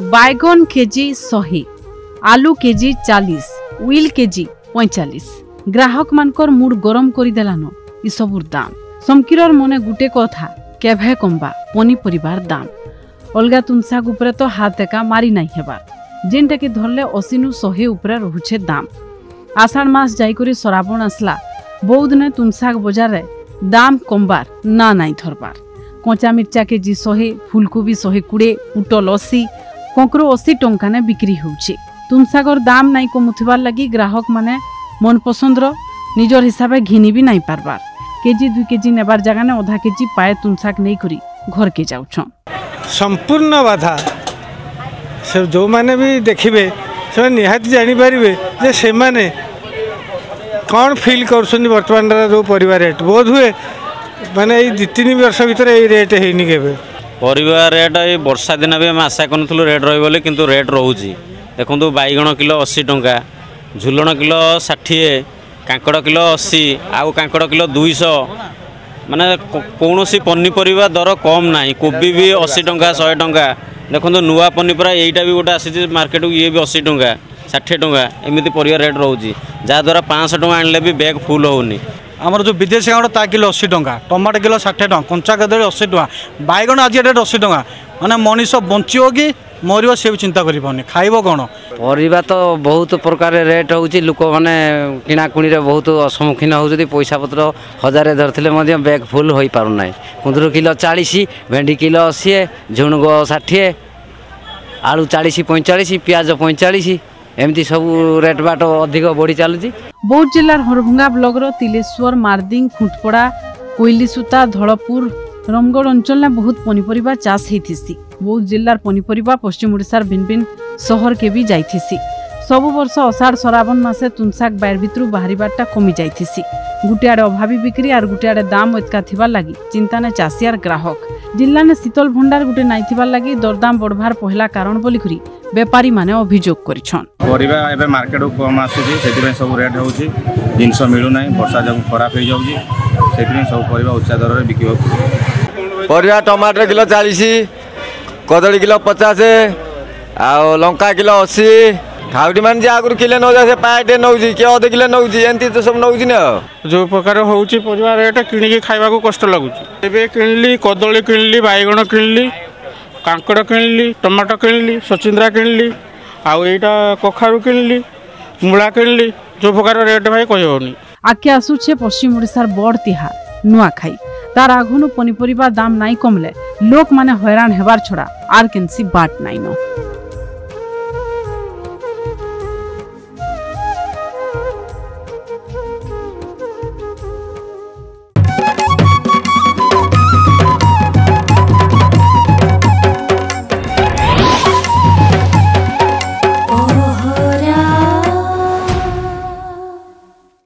बैगन केजी 100, आलू KG 40, will KG 45। ग्राहक मानकर मूड गरम कर देलान इ सबुर दाम। समकिरर मने गुटे कथा केभे कम्बा पनीपरिबार दाम। अलगा तुनसाग उपरे तो हाथ एका मारी नहीं हेबार जेनटा कि धरले 80 नु 100 उपरे रहुछे दाम। आषाढ़ मास जाइकरी श्रावण आसला बहुत ने तुनसाग बजार रे दाम कमबार ना नहीं धरबार। कच्चा मिर्चा केजी 100, फुलकोबी 120, पुटल 80, कंकरो 80 टंका ने बिक्री होउछे। तुनसागर दाम नहीं कमुथिबार लगी ग्राहक माने मन पसंद रो निजर हिसाबे घिनी भी नहीं पारबार। केजी 2 केजी नेबार जगह ने आधा केजी पाए तुनसाग नहीं करी घर के जाउछन। संपूर्ण बाधा से जो माने भी देखिबे से निहाती जानी पारिबे जे से माने कौन फील करछन वर्तमान जो परिवार रेट बहुत हुए माने 2-3 वर्ष भीतर ए रेट हेनी केबे परिवार रेट ए वर्षा दिन भी हम आशा करनथुलो रेट रही बोले किंतु रेट रहूची। देखंतु बैगण किलो 80 टंका, झुलण किलो 60, कांकड़ किलो 80, आउ कांकड़ किलो 200। माने कौनसी पनीपरिया दर कम नहीं। कोबी भी 80 टंका 100 टंका। देखो नुआ पनीपरिया यहीटा भी गोटे आसी मार्केट को ये भी 80 टंका 60 टंका एमती परिया रेट रोचे जहाँद्वारा 500 टंका आनले भी बैग फुल होनी। आमर जो विदेशी कांकड़ ता किलो 80 टंका, टमाटो किलो 60 टंका, कंचा कदली 80 टंका, बैगण आज रेट 80 टंका। माने मनीष बंचो कि मर से भी चिंता करें खाइब कौन परिबा तो बहुत प्रकार रेट होची। लोक मैंने किणाकुणी बहुत असम्मुखीन होती। पैसा पत्र 1000 धरते बैग फुल हो पारना। कुंदरू किलो 40, भेंडी किलो 80, झुणुग 60, आलू 40 45, प्याज 45 एमती सब रेट बाट अधिक बढ़ी चलुची। बौद्ध जिलार हरभंगा ब्लॉक तिलेश्वर, मार्दिंग, खुंटपड़ा, कोइलीसुता, धलपुर, रामगढ़ अंचल में बहुत पनीपरिया चाष होती। बौद्ध जिलार पनीपरिया पश्चिम ओडिशार भिन्न भिन्न सहर के भी जाइथिसी। सबु वर्ष अषाढ़ श्रावण मासे तुनसाग बायर भितरु बाहरिबारटा कमी जाइथिसी। गुटे आड़े अभावी बिक्री आर गुटे आड़े दाम एतका थिबार लागि चिंता ने चाषी आर ग्राहक। जिल्ला ने शीतल भंडार गुटे नाइ थिबार लागि दरदाम बढ़वार पहला कारण बोली करी व्यापारी माने अभियोग करिछन। परिबा एबे मार्केट को कम आसुची सेति सब रेट होउची। जिंस मिलु नै, वर्षा जब खराब हो जाउची सेति सब परिबा उच्च दर रे बिकिबो। परिबा टमाटर किलो 40, कदली किलो 50, आ लंका किलो 80। खाउटी मान आगुरी किले नौ से पाटे नौ किए अधे किले नौ एमती तो सब नौ जो प्रकार होउची परिवार रेट किणिकी खाइबा को कष्ट लगुची। एबे किणली कदली किणली, बैगण किणली, कांकड़ किणली, टमाटो किणली, सचिंद्रा किणली, आउ एटा कखारू किणली, मूला किणली। जो प्रकार रेट भाई कहबनी। आके आसुछे पश्चिम ओडिशार बड़ तिहार नुआखाई। तार आघनु पनीपरिया दाम नाई कमले लोक माने हैरान हेबार छड़ा आर केनसी बाट नाइनो।